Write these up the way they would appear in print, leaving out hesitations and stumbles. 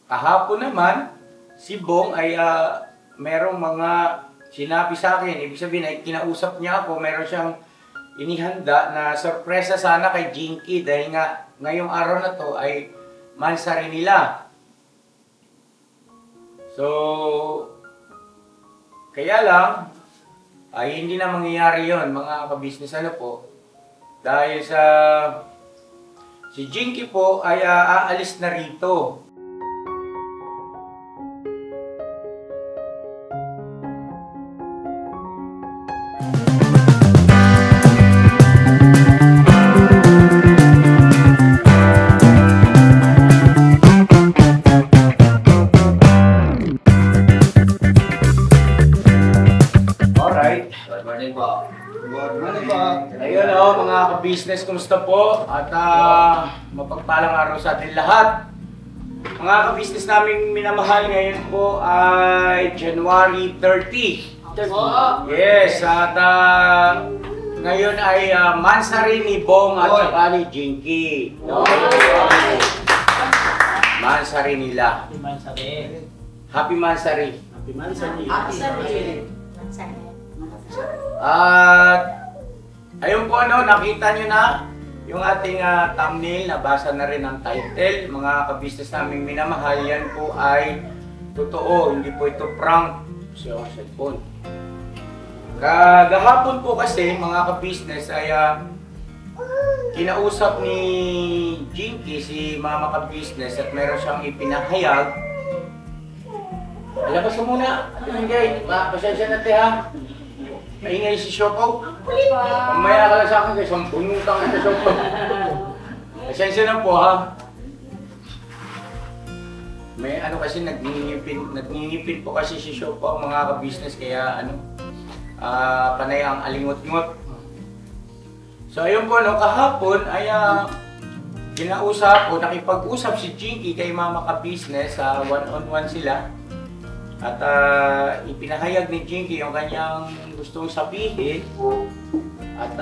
Kahapon naman, si Bong ay merong mga sinabi sa akin. Ibig sabihin ay kinausap niya ako, meron siyang inihanda na sorpresa sana kay Jinky dahil nga ngayong araw na to ay mansari nila. So, kaya lang, ay hindi na mangyayari yon mga kabisnes po. Dahil sa si Jinky po ay aalis na rito. Ayun mga ka-business, kumusta po? At mapagpalang araw sa atin lahat. Mga ka-business naming minamahal, ngayon po ay January 30. Yes, at ngayon ay mansari ni Bong at saka ni Jinky. Mansari nila. Happy mansari. Happy mansari. Happy mansari. At ayun po nakita nyo na yung ating thumbnail, nabasa na rin ang title. Mga ka-business naming minamahal, yan po ay totoo, hindi po ito prank sa cellphone. Kagahapon po kasi mga ka-business ay kinausap ni Jinky si Mama ka-business at meron siyang ipinahayag. Alabas mo muna, pasensya na ha. Maingay si Shoko. Mamaya ka lang sa akin, sampung utang ka sa Shoko. Pasensya na po ha. May kasi nagngingipin po kasi si Shoko ang mga ka-business kaya panay ang alingot-ngot. So ayun po kahapon ay kinausap o nakipag-usap si Jinky kay Mama ka-business, one-on-one sila. At ipinahayag ni Jinky yung kanyang gustong sabihin. At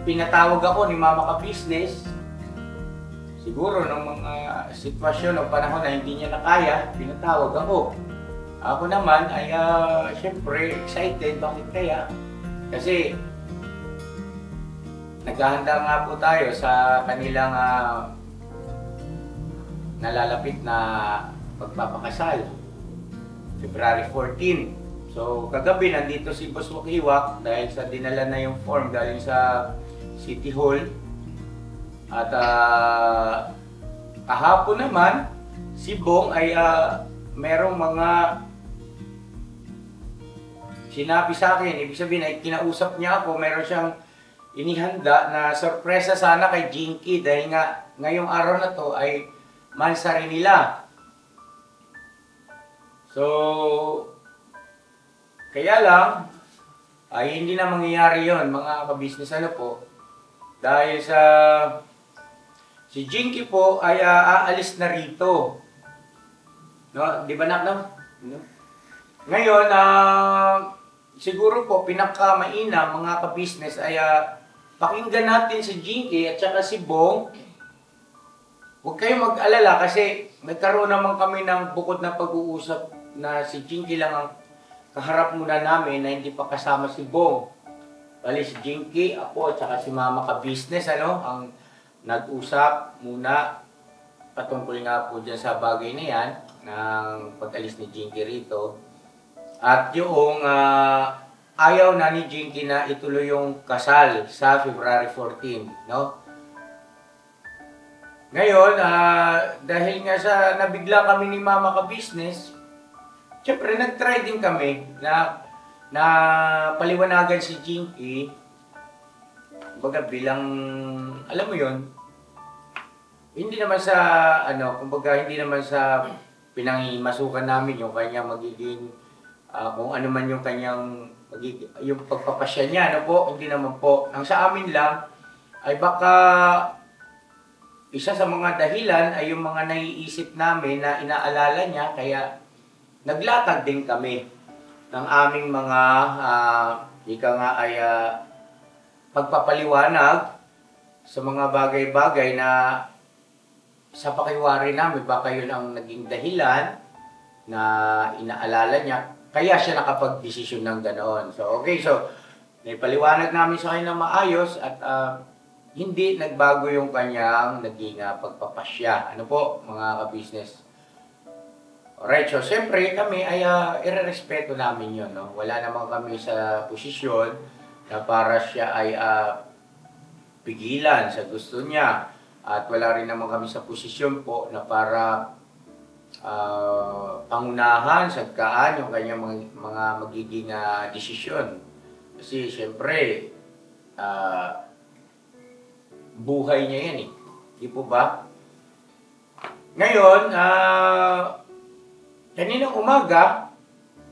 pinatawag ako ni Mama ka-business. Siguro ng mga sitwasyon o panahon na hindi niya nakaya, pinatawag ako. Ako naman ay syempre excited. Bakit kaya? Kasi naghahanda nga po tayo sa kanilang nalalapit na pagpapakasal, February 14. So kagabi nandito si Boss Wakiwak dahil sa dinala na yung form galing sa City Hall. At kahapon naman si Bong ay merong mga sinabi sa akin. Ibig sabihin ay kinausap niya ako, meron siyang inihanda na sorpresa sana kay Jinky dahil nga ngayong araw na to ay mansari nila. So, kaya lang, ay hindi na mangyayari yon mga ka-business po. Dahil sa si Jinky po ay aalis na rito. No? Di ba no? Ngayon, siguro po pinakamainam mga ka-business ay pakinggan natin si Jinky at saka si Bong. Huwag kayong mag-alala kasi nagkaroon naman kami ng bukod na pag-uusap na si Jinky lang ang kaharap muna namin na hindi pa kasama si Bong. Bali si Jinky, ako at saka si Mama ka-business ang nag-usap muna patungkol nga po dyan sa bagay na yan ng pag-alis ni Jinky rito. At yung ayaw na ni Jinky na ituloy yung kasal sa February 14, no? Ngayon, dahil nga sa nabigla kami ni Mama ka-business, syempre nag-try din kami na paliwanagan si Jinky. Kumbaga bilang, alam mo yon, hindi naman sa, kumbaga hindi naman sa pinangimasukan namin yung kanyang magiging, kung ano man yung kanyang, yung pagpapasya niya, hindi naman po. Ang sa amin lang, ay baka, isa sa mga dahilan ay yung mga naiisip namin na inaalala niya, kaya naglatag din kami ng aming mga, ika nga ay pagpapaliwanag sa mga bagay-bagay na sa pakiwari namin, baka yun ang naging dahilan na inaalala niya. Kaya siya nakapag-desisyon ng ganoon. So, okay. So, naipaliwanag namin sa kanya na maayos at hindi nagbago yung kanyang naging pagpapasya. Ano po, mga ka-business? Alright, so siyempre kami ay irerespeto namin yun. No? Wala naman kami sa posisyon na para siya ay pigilan sa gusto niya. At wala rin naman kami sa posisyon po na para pangunahan, sagkaan yung kanyang mga magiging desisyon. Kasi siyempre, buhay niya yan eh. Di po ba? Ngayon, kaninang umaga,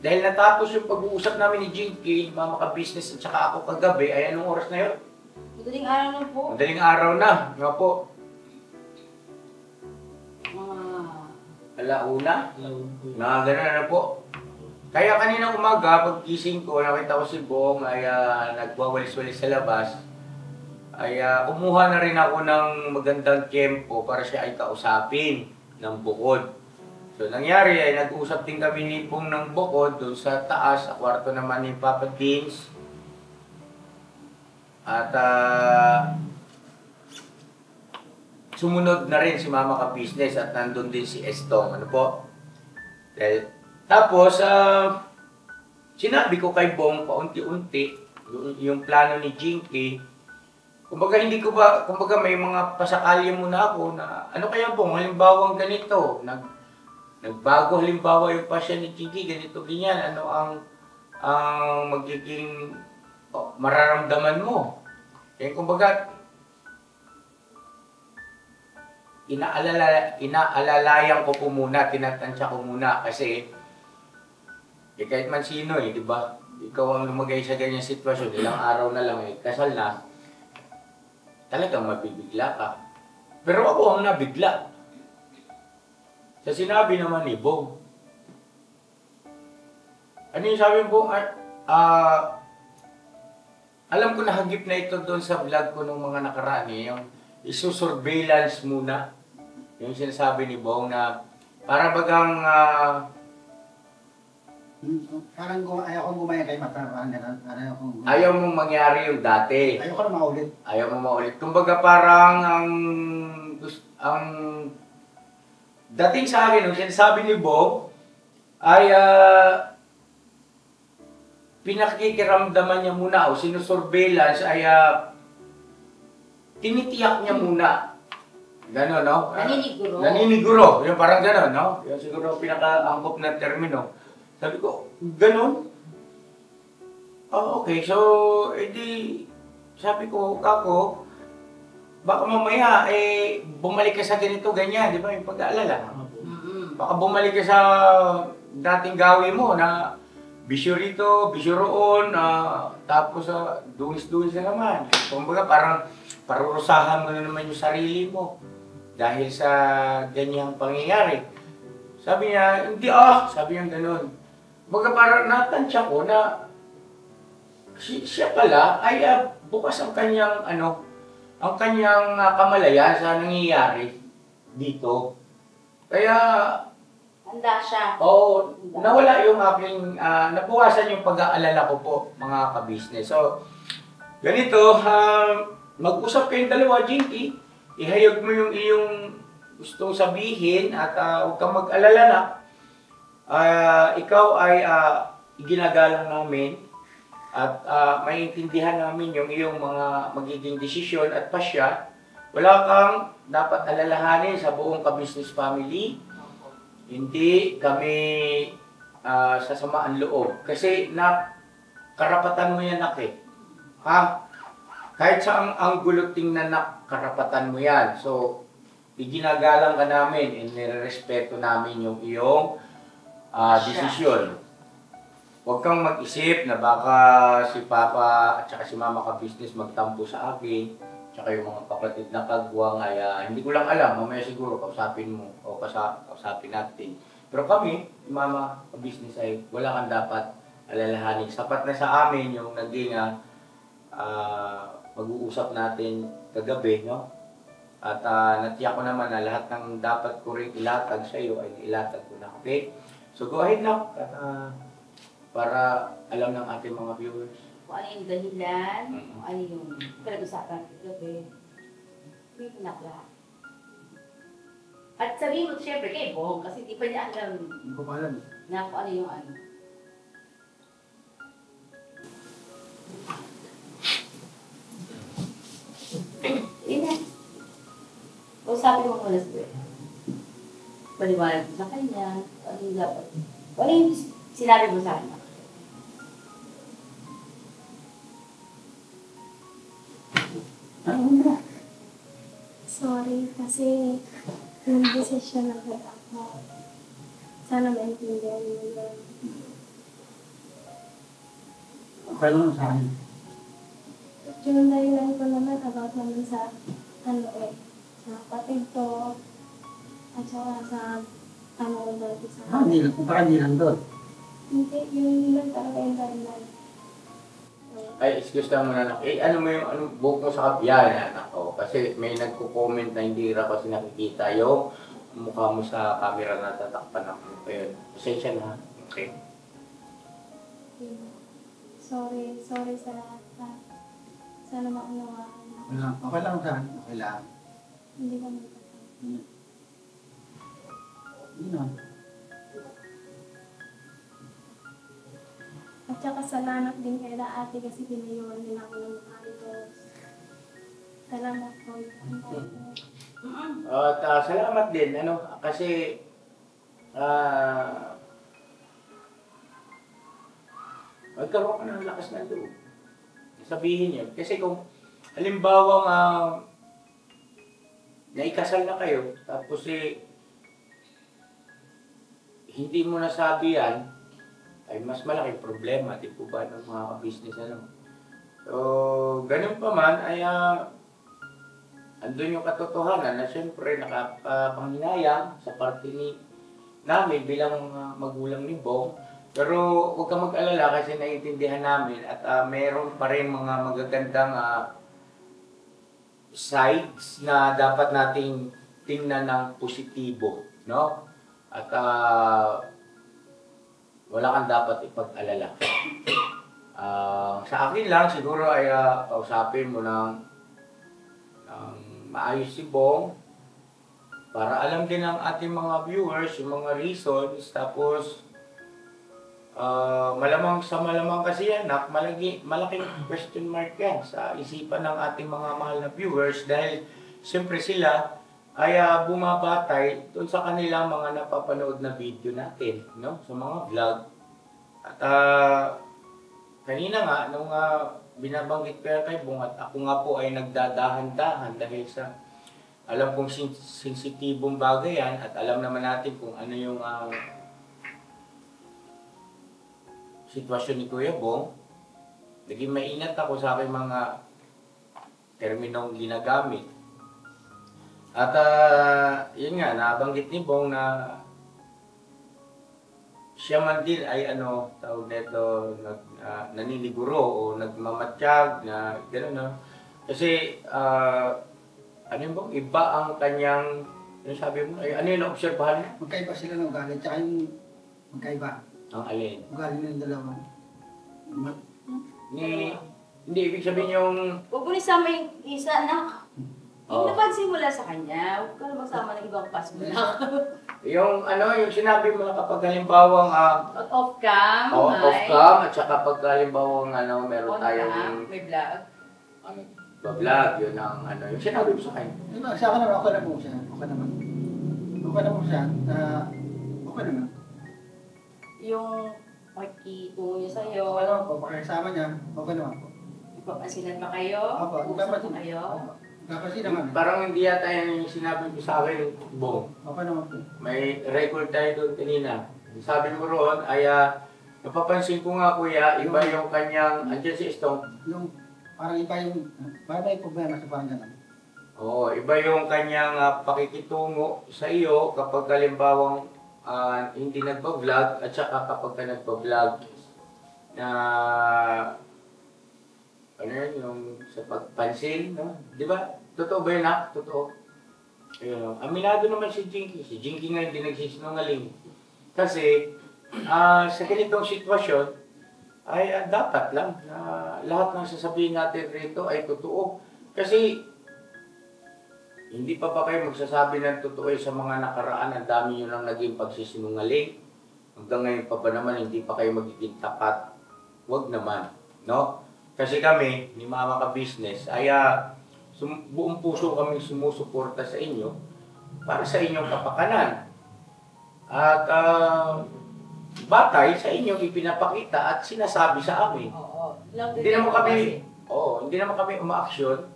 dahil natapos yung pag-uusap namin ni Jinky, mama ka-business at saka ako kagabi, ay anong oras na yun? Madaling araw na po. Madaling araw na, nga po. Alauna? Na gano'n na po. Kaya kaninang umaga, pagkising ko, nakita ko si Bong ay nagwawalis-walis sa labas. Ay kumuha na rin ako ng magandang tempo para siya ay kausapin ng bukod. So nangyari ay nag-usap din kami ni Bong ng bukod doon sa taas, sa kwarto naman ni Papa Deans. At sumunod na rin si Mama ka-business at nandun din si Estong. Ano po? Tapos, sinabi ko kay Bong paunti-unti yung plano ni Jinky. Kumbaga kumbaga may mga pasakali muna ako na ano kaya Bong, halimbawa ganito, nagbago halimbawa yung pasya ni Jinky, ganito ganyan, ano ang magiging mararamdaman mo. Kaya kumbaga inaalalayan ko po muna, tinatansya ko muna kasi kahit man sino di ba? Ikaw ang lumagay sa ganyang sitwasyon, ilang araw na lang kasal na, talagang mabibigla ka. Pero ako ang nabigla. Sa sinabi naman ni Bong. Ano yung sabi mo, alam ko na hagip na ito doon sa vlog ko nung mga nakaraan yung isusurveillance muna. Yung sinasabi ni Bong na para bagang parang ayaw kong gumaya kay Mata. Ayaw mong mangyari yung dati. Ayaw ko na maulit. Ayaw mo maulit. Kumbaga parang ang dating sa akin, yung sinasabi ni Bong ay pinakikiramdaman niya muna o sinusurveillance ay tinitiyak niya muna. Gano'n, no? Naniniguro. Naniniguro. Yung parang gano'n, no? Yung siguro pinaka-angkop na termino. Sabi ko, gano'n? Oh, okay. So, edi, sabi ko, kako, baka mamaya, bumalik ka sa ganito, ganyan, di ba? Yung pag-aalala. Baka bumalik ka sa dating gawi mo na bisyo rito, bisyo roon, tapos duwis-duwis na naman. Kumbaga, parang parurusahan mo na naman yung sarili mo dahil sa ganyang pangyayari. Sabi niya, hindi sabi niya gano'n. Kumbaga, parang natansya ko na siya pala ay bukas ang kanyang ang kanyang kamalayan sa nangyayari dito. Kaya handa siya. Oo, nawala yung aking nabukasan yung pag-aalala ko po, mga ka-business. So, ganito, mag-usap kayong dalawa, Jinky. Ihayag mo yung iyong gustong sabihin at huwag kang mag-alala na ikaw ay ginagalang namin at maiintindihan namin yung iyong mga magiging desisyon at pasya. Wala kang dapat alalahanin sa buong ka-business family. Hindi kami sasamaan loob. Kasi karapatan mo yan, nak Ha? Kahit sa ang gulot tingnan na karapatan mo yan. So, iginagalang ka namin, nirerespeto namin yung iyong desisyon. Huwag kang mag-isip na baka si Papa at saka si Mama ka-business magtampo sa akin, tsaka yung mga kapatid na kagwang ay hindi ko lang alam, mamaya siguro kausapin mo o kausapin natin. Pero kami, Mama ka-business ay wala kang dapat alalahanin. Sapat na sa amin yung naging mag-uusap natin kagabi, no? At natiyak ko naman na lahat ng dapat ko rin ilatag sa iyo ay ilatag ko na. Okay? So go ahead now. At, para alam ng ating mga viewers. Kung ano yung dahilan, Mm. kung ano yung pinag-usapan gabi. Hindi ko lahat. At sabihin mo, syempre, kay Bong, kasi di pa niya alam Hindi ko pa alam. na kung ano yung ano. Yun na. Usapin mo muna sa paliwanag mo sa kanya, ano yung dapat. Ano yung sinabi mo sa kanya? Ano na? Sorry kasi yung desisyon na ako. Sana maintindihan mo yun. Okay lang sa akin. Yung dahilan ko naman about naman sa sa kapatid ko at saka sa ko dati sa Baka hindi lang doon. Hindi, yun lang talaga yung dahilan. Ay, excuse lang muna anak. Ano mo yung buhok mo sa kapiyan, anak? Kasi may nagko-comment na hindi ra kasi nakikita yung mukha mo sa camera na tatakpan ng mukha yun. Pasensya na. Okay. Sorry sa lahat. Sana maunawaan mo. Okay lang sa akin. Okay lang. Hindi ka magkakita. Hindi na. At saka salamat din kay ate kasi pinayuhan din ako ng idols. Salamat po. At salamat din, kasi magkaroon ka ng lakas ng loob. Sabihin yun. Kasi kung halimbawa naikasal na kayo, tapos hindi mo nasabi yan, ay mas malaking problema, di po ba, ng mga business So, ganun pa man, ay andun yung katotohanan na siyempre nakapanghinayang sa parte namin bilang mga magulang ni Bong. Pero huwag kang mag-alala kasi naiintindihan namin at meron pa rin mga magagandang sides na dapat nating tingnan ng positibo, no? At wala kang dapat ipag-alala. Sa akin lang, siguro ay kausapin mo ng maayos si Bong para alam din ng ating mga viewers yung mga reasons. Tapos, malamang kasi yan, malaking question mark yan sa isipan ng ating mga mahal na viewers dahil siyempre sila ay bumabatay doon sa kanilang mga napapanood na video natin, no? Sa mga vlog. At kanina nga, nung binabanggit ko kay Bong at ako nga po ay nagdadahan-dahan dahil sa alam kong sensitibong bagay yan at alam naman natin kung ano yung sitwasyon ni Kuya Bong. Naging maingat ako sa aking mga terminong ginagamit. At yun nga, nabanggit ni Bong na siya man din ay tawag nito, naniliguro o nagmamatsyag na gano'n, no? Kasi iba ang kanyang, sabi mo, ano yung naobserbahan mo? Magkaiba sila ng ugali. Tsaka yung magkaiba. Ang alin? Ugali ng dalawa. Hindi, ibig sabihin yung... Huwag mo nisama yung isa, anak. Oo. Yung napansin mo lang sa kanya, huwag ka na magsama ng ibang pasmula. Yung yung sinabi mo na kapag halimbawang Off-cam, off-cam at saka kapag halimbawang meron on-cam, tayong may vlog. vlog, yun ang yung sinabi mo sa akin. Diba, sa akin naman, okay naman siya. Okay naman. Okay naman siya. Okay naman. Yung pakitungo niya sa'yo, Okay naman po. Pakisama niya. Okay naman po. ipapansinan ba kayo? Opo, Usap dapat ba kayo? Kapasi naman. Parang hindi yata yan yung sinabi mo sa akin, Bong. Okay naman po. May record tayo doon kanina. Sabi mo roon ay napapansin ko nga kuya, iba yung kanyang, andyan si Stone. Yung parang iba yung, parang may problema sa parang gano'n. Oo, iba yung kanyang pakikitungo sa iyo kapag halimbawang hindi nagpa-vlog at saka kapag ka nagpa-vlog na ano yun, yung sa pagpansin, no? Di ba? Totoo ba yun, ha? Totoo. Ayun, aminado naman si Jinky. Si Jinky nga hindi nagsisinungaling. Kasi, sa ganitong sitwasyon, ay dapat lang na lahat ng sasabihin natin rito ay totoo. Kasi, hindi pa ba kayo magsasabi ng totoo sa mga nakaraan? Ang dami nyo nang naging pagsisinungaling. Hanggang ngayon pa ba naman, hindi pa kayo magiging tapat? Huwag naman, no? Kasi kami, ni Mama Ka Business, ay buong puso kami sumusuporta sa inyo para sa inyong kapakanan. At batay sa inyong ipinapakita at sinasabi sa amin. Oo. Hindi naman kami umaaksyon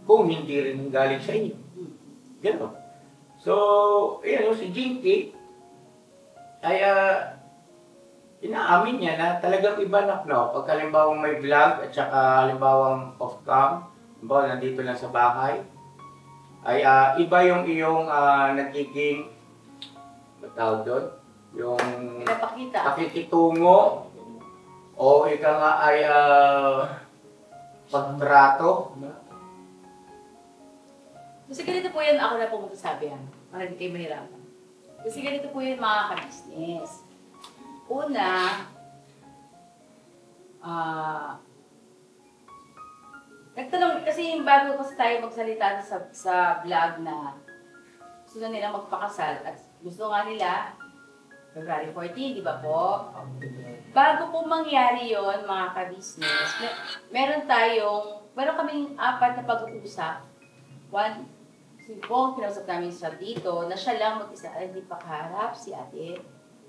kung hindi rin galing sa inyo. Gano'n. So, ayan, si Jinky ay inaamin niya na talagang iba na, no? Pag halimbawang may vlog at saka halimbawang off-cam, halimbawa nandito lang sa bahay, ay iba yung iyong nagiging, matawag doon, yung pakikitungo, o ika nga ay pagtrato. Kasi ganito po yan, ako na po magsasabi yan, para hindi kayo mahirapan. Kasi ganito po yun mga ka-business. Una, nagtanong, kasi bago kasi tayo magsalita sa vlog na gusto na nila magpakasal at gusto nga nila February 14, di ba po? Bago po mangyari yon mga ka-business, meron kaming 4 na pag-uusap. One, si Bong, kinausap namin siya dito, na siya lang mag-isa, ay hindi pa kaharap si ate,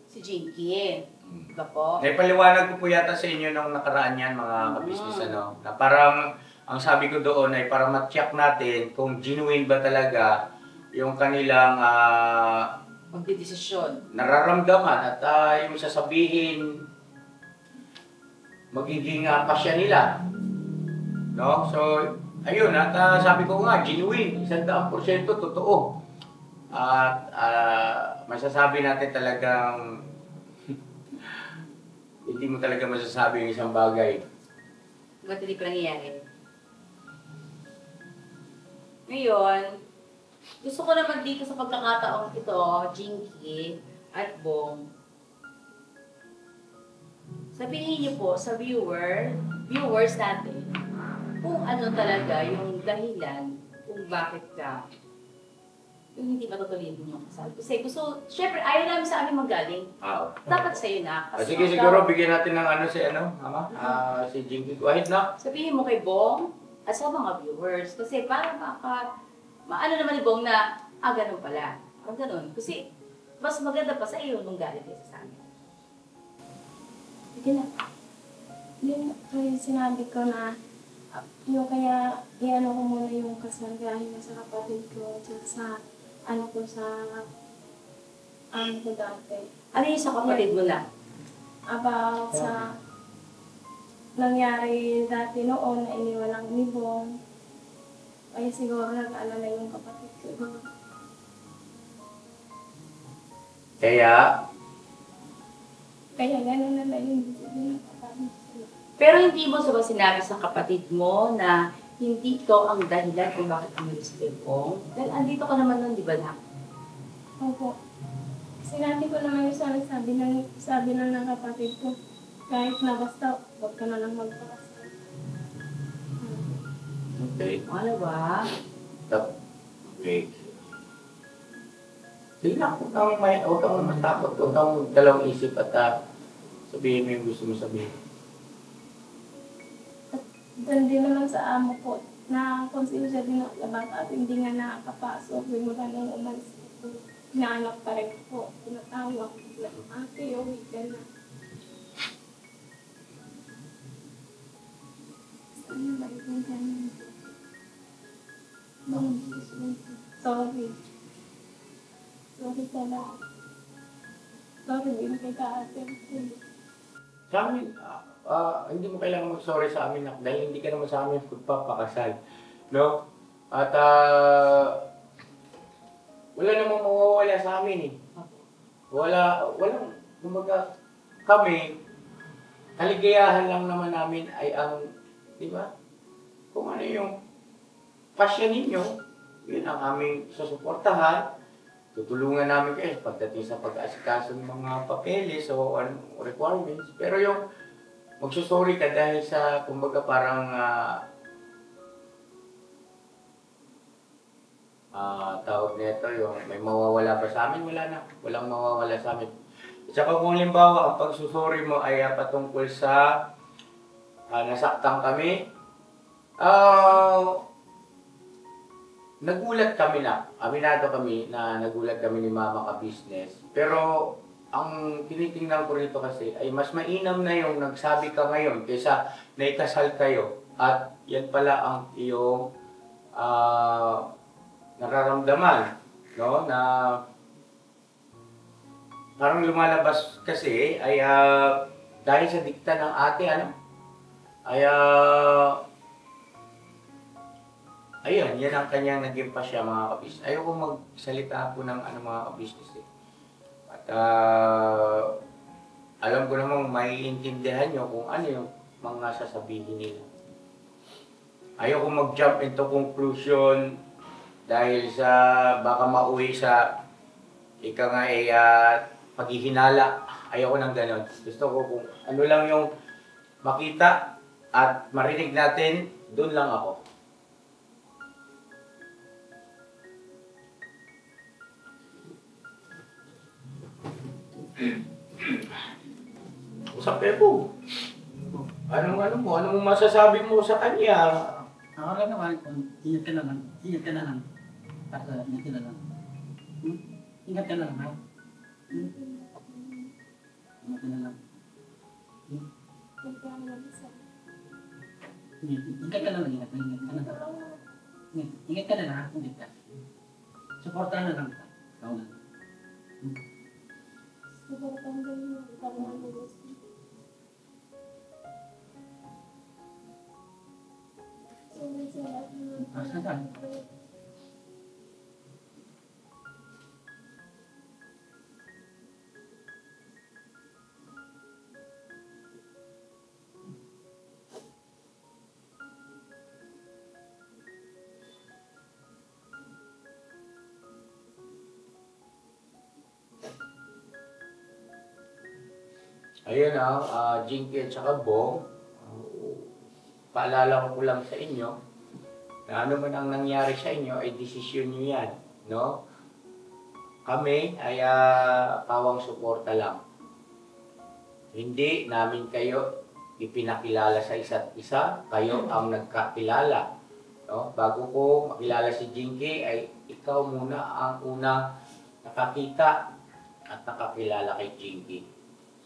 si Jinky. Di ba po? Naipaliwanag ko po yata sa inyo nung nakaraan yan, mga ka-business, ano, na parang, ang sabi ko doon ay para ma-check natin kung genuine ba talaga yung kanilang magdidesisyon. Nararamdaman at yung sasabihin magiging pasya nila. No? So, ayun, at sabi ko nga, genuine, 100% totoo. At masasabi natin talagang hindi mo talaga masasabi yung isang bagay. Ba't hindi pa nangyayari? Ngayon, gusto ko naman dito sa pagkakataong ito, Jinky at Bong, sabihin niyo po sa viewers natin, kung ano talaga yung dahilan kung bakit ka yung hindi matutuloy yung kasal. Kasi gusto, syempre, ayaw namin sa amin magaling. Dapat sa'yo na. Sige, siguro bigyan natin ng Mama? Si Jinky. Go ahead na. Sabihin mo kay Bong at sa mga viewers. Kasi para maano naman ni Bong na, ganun pala. Ganun. Kasi mas maganda pa sa iyo nung galing kaysa sa amin. Sige na. Yun kaya sinabi ko na yung kaya iano ko muna yung kasal dahil sa kapatid ko at sa ko dati. Ano yung sa kapatid mo na? About sa nangyari dati noon na iniwan lang ni Bong. Kaya siguro nag-alala yung kapatid ko. Kaya Gano'n na lang yung decision ng kapatid ko. Pero hindi mo ba sinabi sa kapatid mo na hindi ito ang dahilan kung bakit umalis kay Bong? Dahil andito ka naman nun, di ba na? Opo. Sinabi ko naman yung sabi ng kapatid ko, kahit na basta, huwag ka na lang magpakasal. okay. Ano ba? Okay. Sige na, huwag kang matakot, huwag kang dalawang isip at sabihin mo yung gusto mo sabihin. Doon din naman sa amo ko, na consider siya din ang labas at hindi nga nakakapasok. Mula nang umalis ko, inaanak pa rin po. Tinatawag ko sila, ate, uwi ka na. Sana ba yung ganun? Sorry. Sorry talaga. Sorry, din kay ka-ate. Sa amin, hindi mo kailangan mag-sorry sa amin dahil hindi ka naman sa amin magpapakasal. No? At wala namang mawawala sa amin eh. Walang, kumbaga, kami, kaligayahan lang naman namin ay ang, di ba? Kung ano yung pasya ninyo, yun ang aming susuportahan. Tutulungan namin kayo pagdating sa pag-aasikaso ng mga papeles o anong requirements. Pero yung magsusorry ka dahil sa, kumbaga parang tawag nito yung may mawawala ba sa amin? Wala na. Walang mawawala sa amin. At saka kung halimbawa ang pagsusorry mo ay patungkol sa nasaktan kami, nagulat kami na, aminado kami na nagulat kami ni Mama Ka-Business. Pero ang tinitingnan ko rito kasi ay mas mainam na yung nagsabi ka ngayon kaysa naikasal kayo at yan pala ang iyong nararamdaman, no? Na parang lumalabas kasi ay dahil sa dikta ng ate, ano? Ay ayun, yan ang kanyang naging pasya, mga kabisnes. Ayoko magsalita po ng mga kabisnes eh. At alam ko namang maiintindihan nyo kung ano yung mga sasabihin nila. Ayoko mag-jump into conclusion dahil sa baka mauwi sa ika nga paghihinala. Ayoko nang ganon. Gusto ko kung ano lang yung makita at marinig natin, doon lang ako. Usap kayo po. Anong masasabi mo sa kanya? Ako lang naman, ingat ka na lang. Ingat ka na lang. Para ingat ka na lang. Ingat ka na lang, ha? Ingat ka na lang. Ingat ka na lang, ingat ka na lang. Ingat ka na lang, ha? Ingat ka. Supportahan na lang. Ikaw na. Asan? Ayun Jinky at saka Bong, paalala ko lang sa inyo na ano man ang nangyari sa inyo ay desisyon nyo yan, no? Kami ay pawang suporta lang. Hindi namin kayo ipinakilala sa isa't isa, kayo ang nagkakilala. No? Bago ko makilala si Jinky ay ikaw muna ang unang nakakita at nakakilala kay Jinky.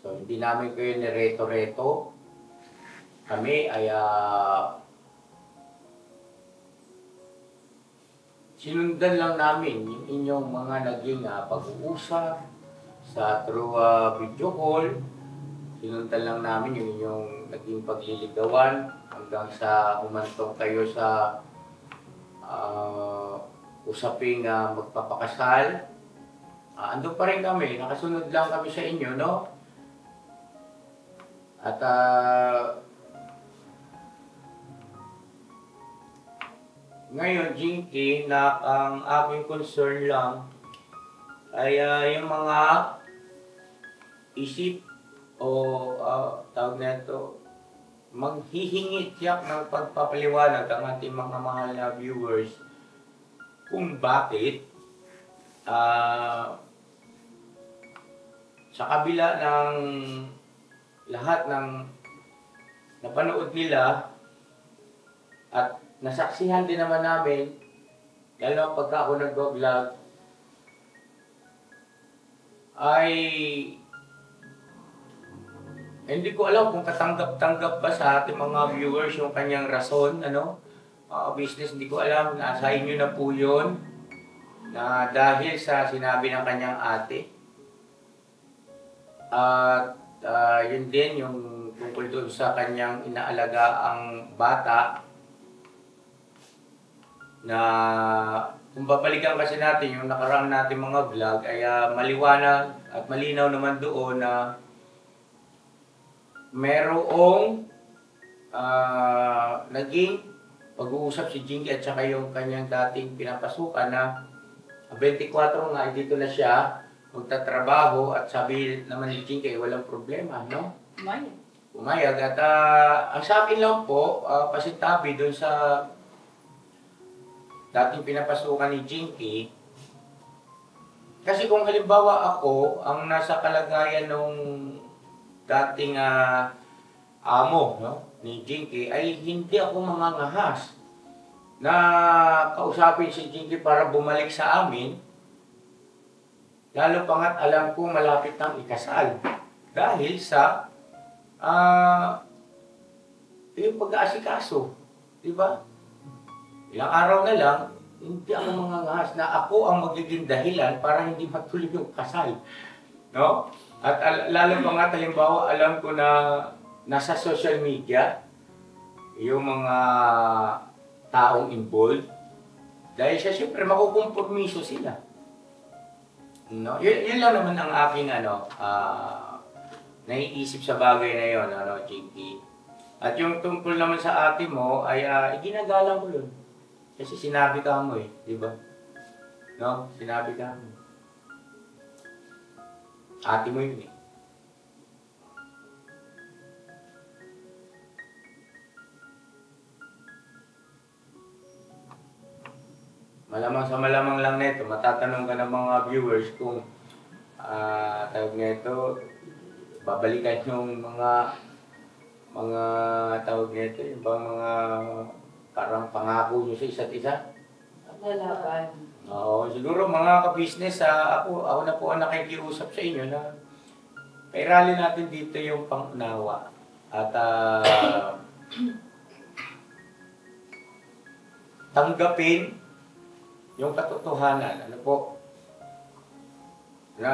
So, hindi namin kayo nireto-reto. Kami ay sinundan lang namin yung inyong mga naging pag-uusap sa through video call. Sinundan lang namin yung inyong naging pagliligawan hanggang sa humantong kayo sa usaping magpapakasal. Andun pa rin kami, nakasunod lang kami sa inyo, no? At ngayon, Jinky, na ang aking concern lang ay yung mga isip o tawag na ito, maghihingi tiyak ng pagpapaliwanag ang ating mga mahal na viewers kung bakit sa kabila ng lahat ng napanood nila at nasaksihan din naman namin, lalo pagka ako nag-vlog, ay hindi ko alam kung katanggap-tanggap ba sa ating mga viewers yung kanyang rason, business, hindi ko alam, nasa inyo na po yun, na dahil sa sinabi ng kanyang ate. At yun din yung tungkol doon sa kanyang inaalagaang bata na kung babalikan kasi natin yung nakaraan natin mga vlog ay maliwanag at malinaw naman doon na merong naging pag-uusap si Jinky at saka yung kanyang dating pinapasukan na 24 nga, dito na siya magtatrabaho at sabi naman ni Jinky, walang problema, no? Maya. Umayag at ang sa akin lang po, pasintabi doon sa dating pinapasukan ni Jinky, kasi kung halimbawa ako ang nasa kalagayan nung dating amo, no, ni Jinky, ay hindi ako mangangahas na kausapin si Jinky para bumalik sa amin, lalo pangat alam ko malapit nang ikasal dahil sa yung pag-aasikaso, di ba? Ilang araw na lang, hindi ako mangangahas na ako ang magiging dahilan para hindi matuloy yung kasal, no? At lalo pangat halimbawa alam ko na nasa social media yung mga taong involved, dahil siya siyempre makukompromiso sila. No? Yun lang naman ang aking naiisip sa bagay na yun, Jinky. At yung tungkol naman sa ate mo ay iginagalang ko yun. Kasi sinabi ka mo di ba? No? Sinabi ka mo. Ate mo yun Malamang sa malamang lang nito, matatanong ka ng mga viewers kung tawag nito, babalikan yung mga tawag nito, yung bang mga parang pangako nyo sa isa't isa. Lalaban. Oo, siguro mga ka-business, ako na po ang nakikiusap sa inyo na pairali natin dito yung pangunawa. At tanggapin yung katotohanan, na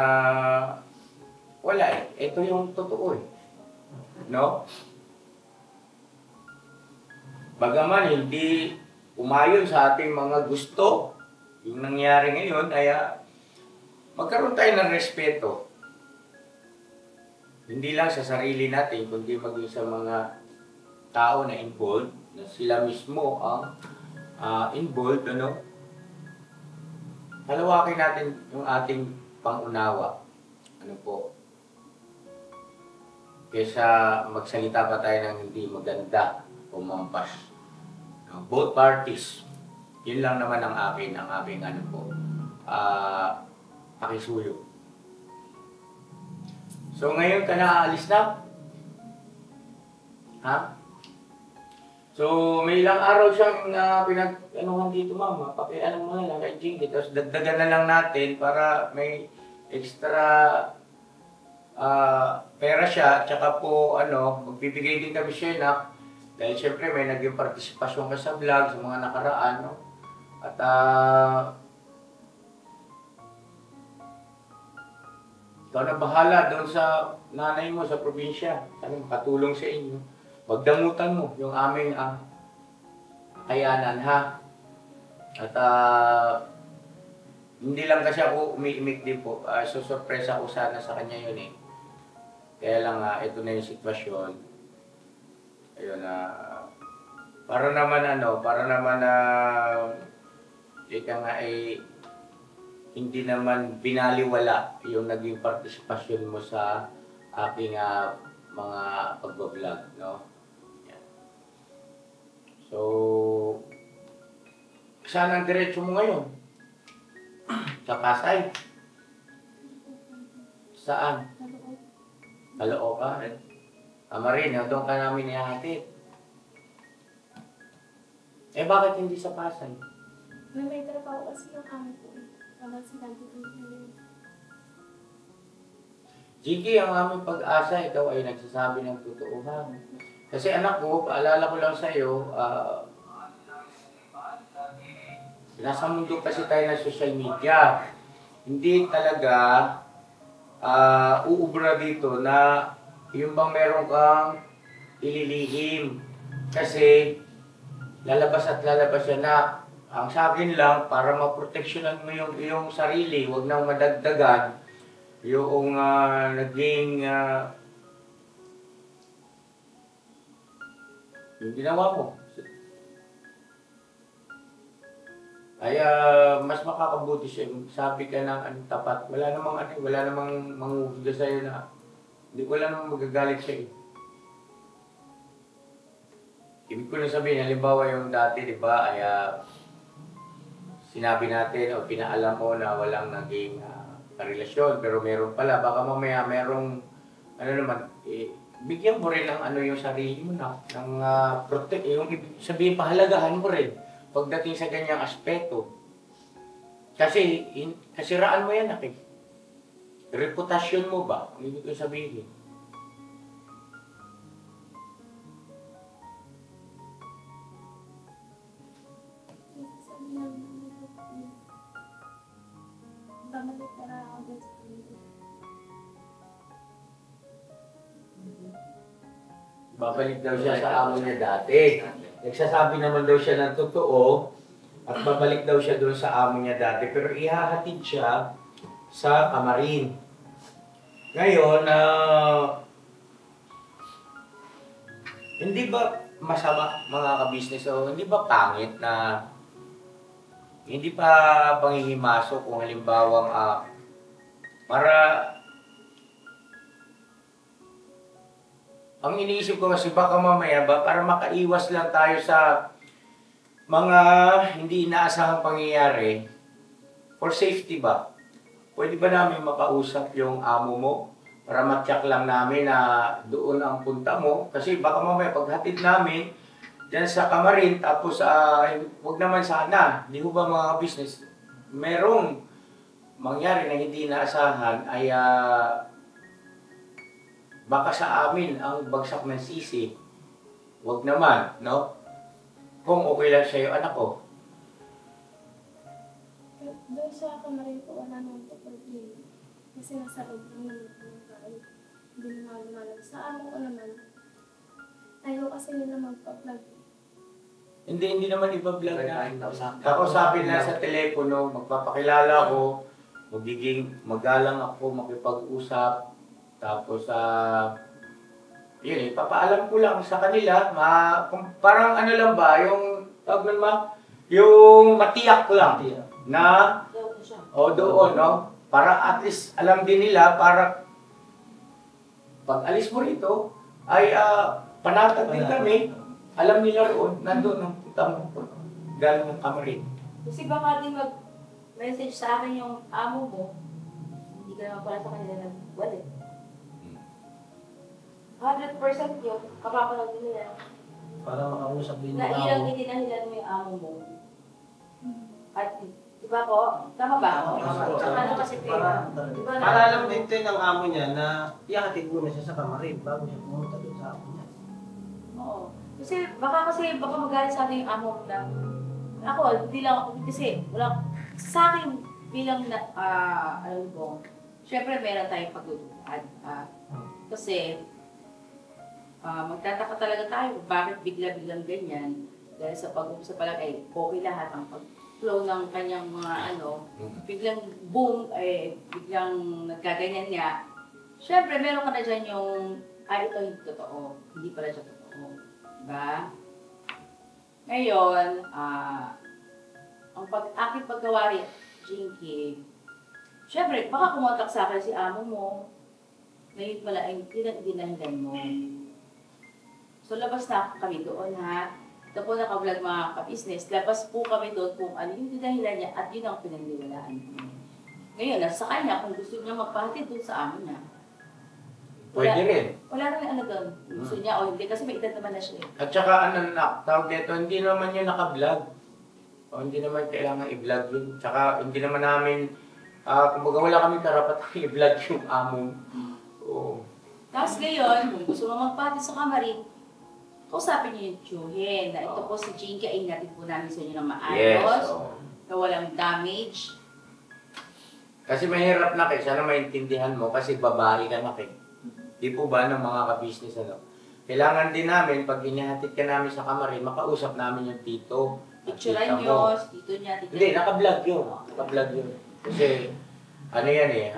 wala ito yung totoo no? Bagaman hindi umayon sa ating mga gusto, yung nangyari ngayon, ay magkaroon tayo ng respeto. Hindi lang sa sarili natin, kundi maging sa mga tao na involved, na sila mismo ang involved, ano? Palawakin natin yung ating pangunawa. Ano po? Kesa magsalita pa tayo ng hindi maganda o mampas. Both parties. Yun lang naman ang aking pakisuyo. So ngayon ka na aalis na? Ha? So may ilang araw siyang pinag-anuhan dito, mama. Pakialam mo na lang kay Jinky. Tapos dagdagan na lang natin para may extra pera siya. Tsaka po magbibigay din kami siya na dahil syempre may naging partisipasyon ka sa vlog sa mga nakaraan, no? At ikaw na bahala doon sa nanay mo sa probinsya. Sana makatulong sa inyo. Pagdamutan mo yung aming kayanan, ha? At hindi lang kasi ako umiimik din po. Susurpresa ko sana sa kanya yun Kaya lang ito na yung sitwasyon. Ayun para naman ika nga hindi naman binaliwala yung naging partisipasyon mo sa aking mga pagbablog, no? Yan. So, saan ang diretso mo ngayon? Sa Pasay? Saan? Caloocan? Amarin, doon ka namin ihahatid. Bakit hindi sa Pasay? May trabaho kasi yung amo ko. Wala sila dito. Jinky, ang aming pag-asa, ikaw ay nagsasabi ng totoohan. Kasi anak ko, paalala ko lang sa'yo, nasa mundo kasi tayo ng social media. Hindi talaga uubra dito na yung bang meron kang ililihim. Kasi lalabas at lalabas yan na ang sa akin lang, para maproteksyonan mo yung iyong sarili, huwag nang madagdagan yung naging yung ginawa mo. ay mas makakabuti siya. Sabi ka ng tapat. Wala namang manghuhusga sa'yo na wala namang magagalit sa'yo. Ibig ko na sabihin, halimbawa yung dati, di ba, ay sinabi natin o pinaalam mo na walang naging relasyon, pero meron pala. Baka mamaya merong, bigyan mo rin ng yung sarili mo ng protect, yung sabihin, pahalagahan mo rin pagdating sa ganyang aspeto. Kasi, kasiraan mo yan, reputasyon mo ba? Ang ibig ko sabihin. Babalik ka na ako dun sa kanila. Babalik daw siya sa amo niya dati. Nagsasabi naman daw siya ng totoo at babalik daw siya doon sa amo niya dati. Pero ihahatid siya sa kamarin. Ngayon, hindi ba masama mga kabisnes o hindi ba pangit na hindi pa panghihimasok kung halimbawang ang iniisip ko kasi baka mamaya para makaiwas lang tayo sa mga hindi inaasahang pangyayari, for safety ba? Pwede ba namin makausap yung amo mo para matyak lang namin na doon ang punta mo? Kasi baka mamaya paghatid namin dyan sa kamarin, tapos wag naman sana, di ba mga business, merong mangyari na hindi inaasahan ay baka sa amin ang bagsak ng sisi. Wag naman, no? Kung okay lang sa'yo, anak ko. Doon sa kamarin ko, wala naman po problema. Kasi nasa loob lang naman po ng bahay. Hindi naman lumalabas. Sa amo ko naman, ayaw kasi nila magpa-vlog. Hindi naman iba-vlog na. Kakusapin lang sa telepono, magpapakilala ko, magalang ako, makipag-usap. Tapos, yun papaalam ko lang sa kanila, parang lang ba, yung, yung matiyak lang na, doon, no? Para at least alam din nila, para pag alis mo rito, ay panatag din kami, alam nila roon, nandun ang punta mo, galing ng kamarin. Kasi baka din mag-message sa akin yung amo mo, hindi ka naman pala sa kanila nag-wallet. 100% yun, kapapanood din nila. Para makausap din yung Nailang amo. itinahilan mo yung amo mo. At, di ba po? Tama ba ako? Ano kasi pera? Para alam din ito ng amo niya na ihatid muna siya sa kamarin bago siya pumunta doon sa amo niya. Oo. Kasi baka magalit sa akin yung amo mo na ako, hindi lang ako, kasi wala, sa akin bilang syempre meron tayong pagdudukaan. Kasi, magtataka talaga tayo kung bakit bigla-biglang ganyan. Dahil sa pag-umpisa pa lang ay okay lahat ang pag-flow ng kanyang mga biglang boom, biglang nagkaganyan niya. Siyempre, meron ka na dyan yung, ito hindi totoo. Hindi pala siya totoo. Diba? Ngayon, ang aking pagkawari, Jinky, siyempre, baka kumontak sa akin si amo mo, ngayon pala ay dinahilan mo. So, labas na kami doon, ha? Ito po naka-vlog mga ka-business. Labas po kami doon kung ano yung dinahilan niya at yun ang pinaniwalaan ko. Ngayon, nasa kanya kung gusto niya magpahatid doon sa amo niya. Pwede rin. Wala rin doon. Gusto niya o hindi kasi may edad naman na siya. At saka tawag dito, hindi naman yun naka-vlog. O hindi naman kailangan i-vlog yun. Tsaka hindi naman namin, kumbaga wala kami karapatan i-vlog yung amo. Oo. Tapos ngayon, kung gusto mo magpahatid sa kamarin, kausapin niyo yung tiyuhin na ito po si Jinky ay natin po namin sa inyo ng maayos, na walang damage. Kasi mahirap na sana maintindihan mo kasi babae ka na Di po ba ng mga ka-business Kailangan din namin, pag inihatid ka namin sa kamarin, makausap namin yung tito. Picturean nyo, tito niya, tito Hindi, naka-vlog yun. Naka-vlog yun. Kasi, yan